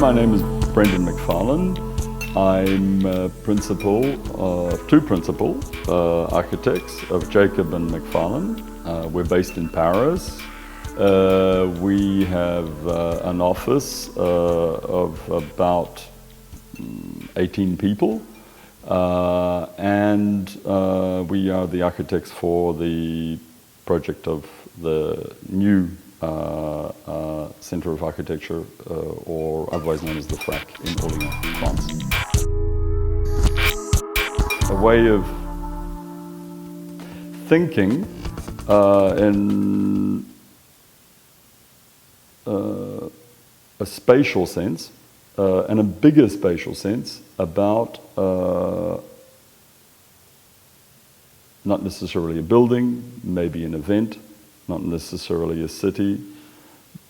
my name is Brendan MacFarlane. I'm two principal architects of Jakob and MacFarlane. We're based in Paris. We have an office of about 18 people, and we are the architects for the project of the new Centre of Architecture, or otherwise known as the FRAC in Orléans, France. A way of thinking in a spatial sense, and a bigger spatial sense about not necessarily a building, maybe an event, not necessarily a city,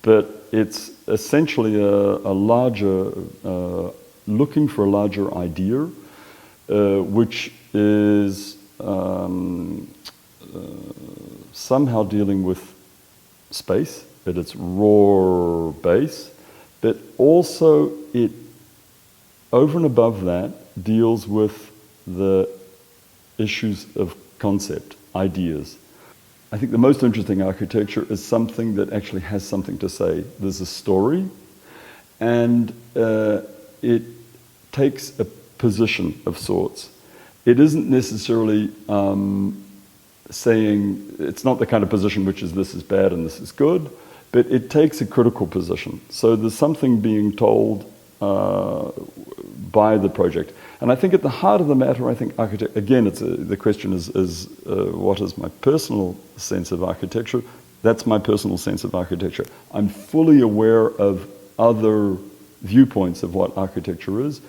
but it's essentially a larger, looking for a larger idea, which is somehow dealing with space at its raw base, but also it, over and above that, deals with the issues of concept, ideas. I think the most interesting architecture is something that actually has something to say. There's a story, and it takes a position of sorts. It isn't necessarily saying, it's not the kind of position which is this is bad and this is good, but it takes a critical position. So there's something being told by the project. And I think at the heart of the matter, I think architecture, again, the question is what is my personal sense of architecture? That's my personal sense of architecture. I'm fully aware of other viewpoints of what architecture is,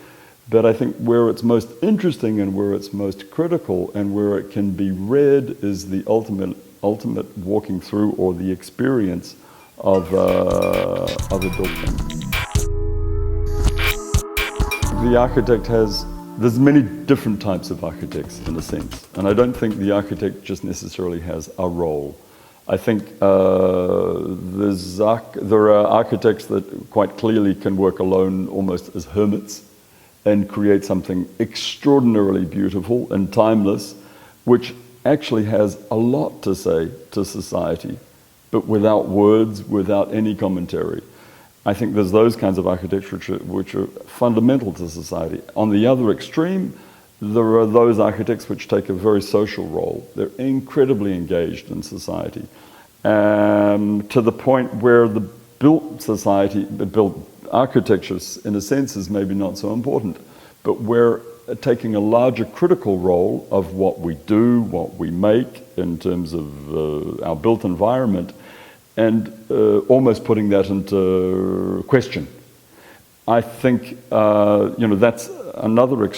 but I think where it's most interesting and where it's most critical and where it can be read is the ultimate walking through or the experience of a built thing. The architect there's many different types of architects in a sense, and I don't think the architect just necessarily has a role. I think there are architects that quite clearly can work alone almost as hermits and create something extraordinarily beautiful and timeless, which actually has a lot to say to society, but without words, without any commentary. I think there's those kinds of architecture which are fundamental to society. On the other extreme, there are those architects which take a very social role. They're incredibly engaged in society, to the point where the built architecture, in a sense, is maybe not so important, but we're taking a larger critical role of what we do, what we make in terms of our built environment, and almost putting that into question. I think that's another,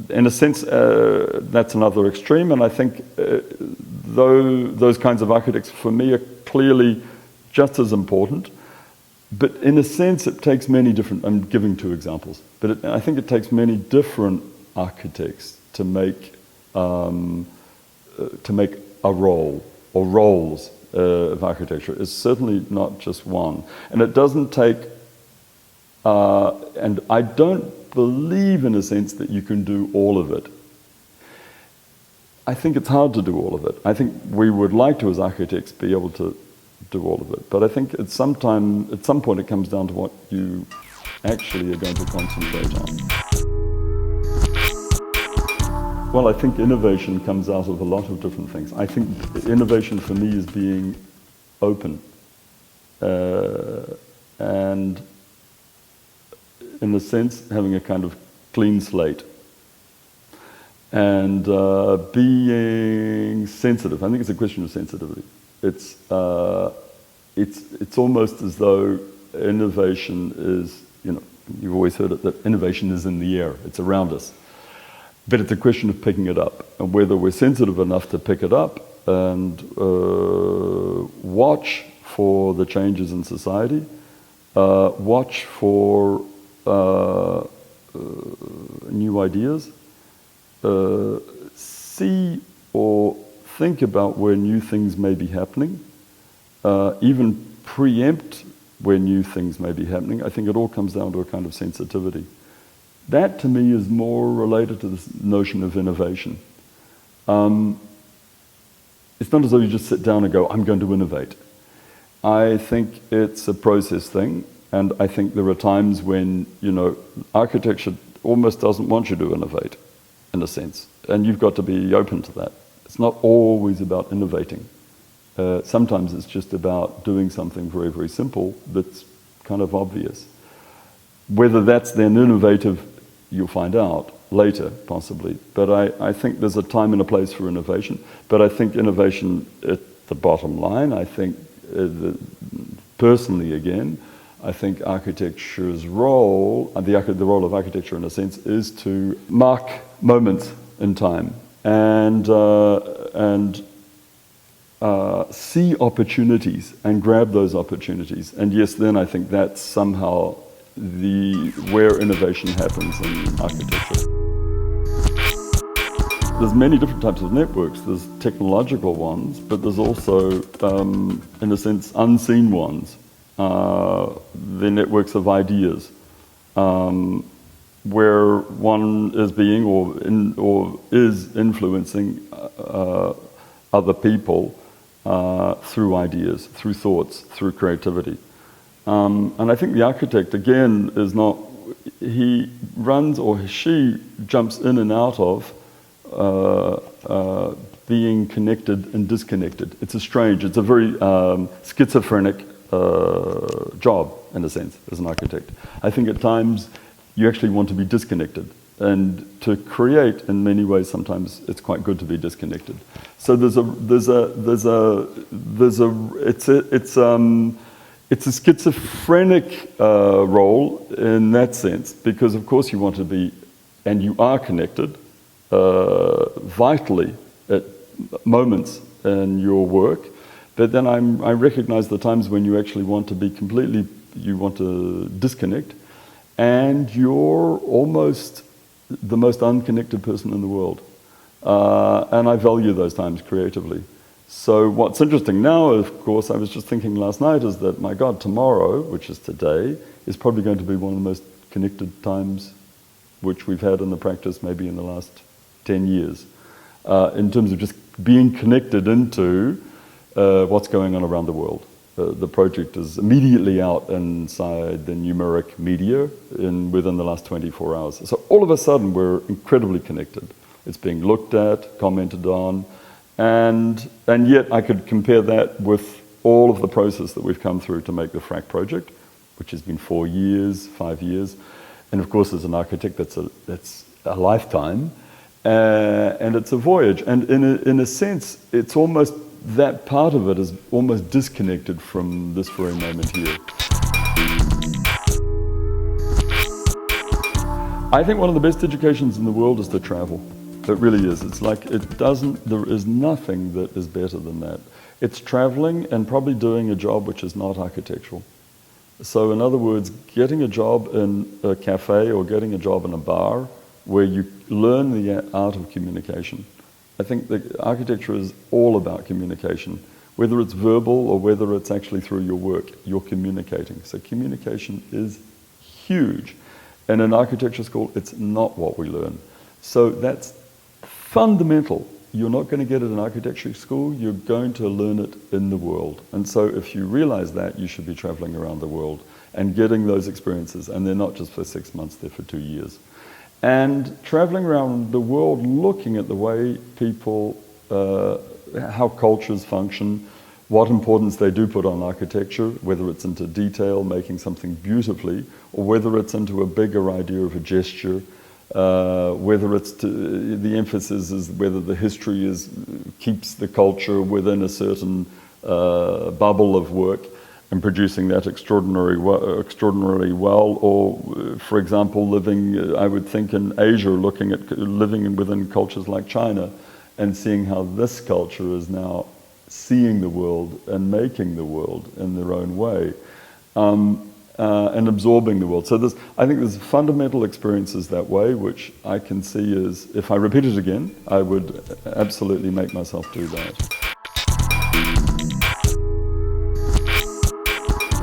in a sense, that's another extreme, and I think those kinds of architects for me are clearly just as important. But in a sense, it takes many different. I'm giving two examples, but I think it takes many different architects to make a role or roles of architecture. It's certainly not just one, and it doesn't take. And I don't believe, in a sense, that you can do all of it. I think it's hard to do all of it. I think we would like to, as architects, be able to do all of it. But I think at some point, it comes down to what you actually are going to concentrate on. Well, I think innovation comes out of a lot of different things. I think innovation for me is being open, and in a sense, having a kind of clean slate, and being sensitive. I think it's a question of sensitivity. It's almost as though innovation is, you've always heard it, that innovation is in the air, it's around us. But it's a question of picking it up, and whether we're sensitive enough to pick it up and watch for the changes in society, watch for new ideas, see or think about where new things may be happening, even preempt where new things may be happening. I think it all comes down to a kind of sensitivity. That, to me, is more related to this notion of innovation. It's not as though you just sit down and go, I'm going to innovate. I think it's a process thing, and I think there are times when, architecture almost doesn't want you to innovate, in a sense, and you've got to be open to that. It's not always about innovating. Sometimes it's just about doing something very, very simple that's kind of obvious. Whether that's then innovative, you'll find out later, possibly. But I think there's a time and a place for innovation. But I think innovation, at the bottom line, I think, personally again, I think architecture's role, the role of architecture in a sense, is to mark moments in time and see opportunities and grab those opportunities. And yes, then I think that's somehow where innovation happens in architecture. There's many different types of networks. There's technological ones, but there's also, in a sense, unseen ones. The networks of ideas, where one is being or is influencing other people through ideas, through thoughts, through creativity. And I think the architect, again, is not, he runs or she jumps in and out of being connected and disconnected. It's a very schizophrenic job, in a sense, as an architect. I think at times you actually want to be disconnected. And to create, in many ways, sometimes it's quite good to be disconnected. So it's a schizophrenic role in that sense, because of course you want to be, and you are connected vitally at moments in your work, but then I recognize the times when you actually want to be you want to disconnect, and you're almost the most unconnected person in the world. And I value those times creatively. So what's interesting now, of course, I was just thinking last night, is that, my God, tomorrow, which is today, is probably going to be one of the most connected times which we've had in the practice maybe in the last 10 years, in terms of just being connected into what's going on around the world. The project is immediately out inside the numeric media within the last 24 hours. So all of a sudden, we're incredibly connected. It's being looked at, commented on, and yet I could compare that with all of the process that we've come through to make the FRAC project, which has been 4 years, 5 years. And of course, as an architect, that's a lifetime, and it's a voyage. And in a sense, it's almost, that part of it is almost disconnected from this very moment here. I think one of the best educations in the world is to travel. It really is. It's like there is nothing that is better than that. It's traveling and probably doing a job which is not architectural. So in other words, getting a job in a cafe or getting a job in a bar where you learn the art of communication. I think that architecture is all about communication. Whether it's verbal or whether it's actually through your work, you're communicating. So communication is huge. And in architecture school, it's not what we learn. So that's fundamental. You're not going to get it in architecture school, you're going to learn it in the world. And so if you realize that, you should be traveling around the world and getting those experiences. And they're not just for 6 months, they're for 2 years. And traveling around the world, looking at the way people, how cultures function, what importance they do put on architecture, whether it's into detail, making something beautifully, or whether it's into a bigger idea of a gesture, whether it's the emphasis is whether the history keeps the culture within a certain bubble of work and producing that extraordinarily well, or for example, living, I would think in Asia, living within cultures like China and seeing how this culture is now seeing the world and making the world in their own way. And absorbing the world. So I think there's fundamental experiences that way, which I can see as, if I repeat it again, I would absolutely make myself do that.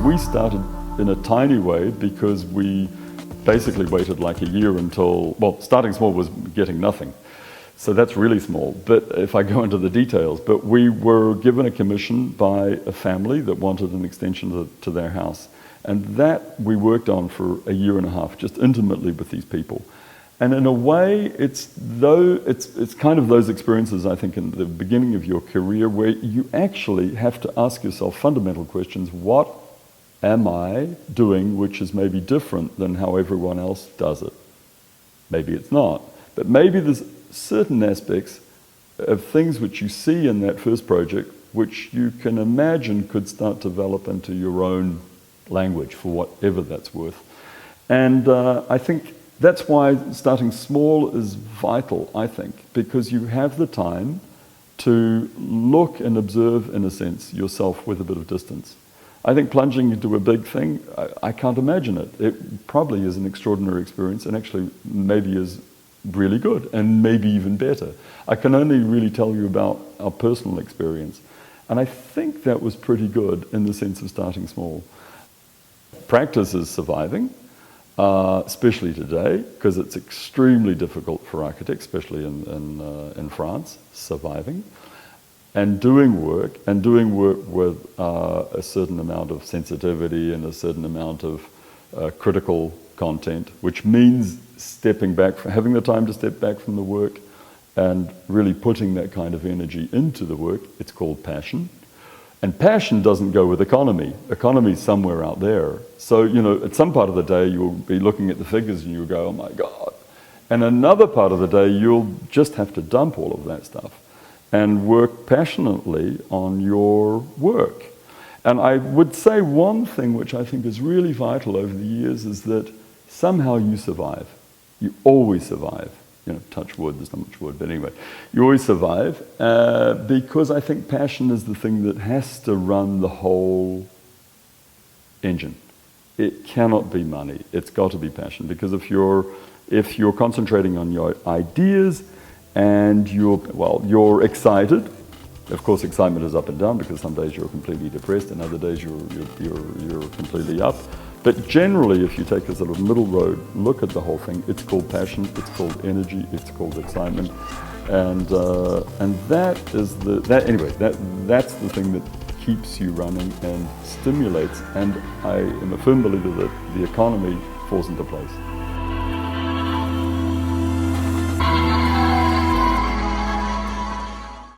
we started in a tiny way because we basically waited like a year until, well, starting small was getting nothing. So that's really small, but if I go into the details, but we were given a commission by a family that wanted an extension to their house. And that we worked on for a year and a half, just intimately with these people. And in a way, it's kind of those experiences, I think, in the beginning of your career where you actually have to ask yourself fundamental questions. What am I doing which is maybe different than how everyone else does it? Maybe it's not, but maybe there's certain aspects of things which you see in that first project which you can imagine could start to develop into your own language for whatever that's worth. And I think that's why starting small is vital, I think, because you have the time to look and observe, in a sense, yourself with a bit of distance. I think plunging into a big thing, I can't imagine it. It probably is an extraordinary experience and actually maybe is really good and maybe even better. I can only really tell you about our personal experience. And I think that was pretty good in the sense of starting small. Practice is surviving, especially today, because it's extremely difficult for architects, especially in France, surviving. And doing work with a certain amount of sensitivity and a certain amount of critical content, which means stepping back, having the time to step back from the work and really putting that kind of energy into the work. It's called passion. And passion doesn't go with economy. Economy's somewhere out there. So, you know, at some part of the day, you'll be looking at the figures and you'll go, oh my God. And another part of the day, you'll just have to dump all of that stuff and work passionately on your work. And I would say one thing which I think is really vital over the years is that somehow you survive. You always survive. You know, touch wood, there's not much wood, but anyway, you always survive because I think passion is the thing that has to run the whole engine. It cannot be money, it's got to be passion, because if you're concentrating on your ideas and you're excited, of course excitement is up and down because some days you're completely depressed and other days you're completely up. But generally, if you take a sort of middle road, look at the whole thing, it's called passion, it's called energy, it's called excitement, and that's the thing that keeps you running and stimulates. And I am a firm believer that the economy falls into place.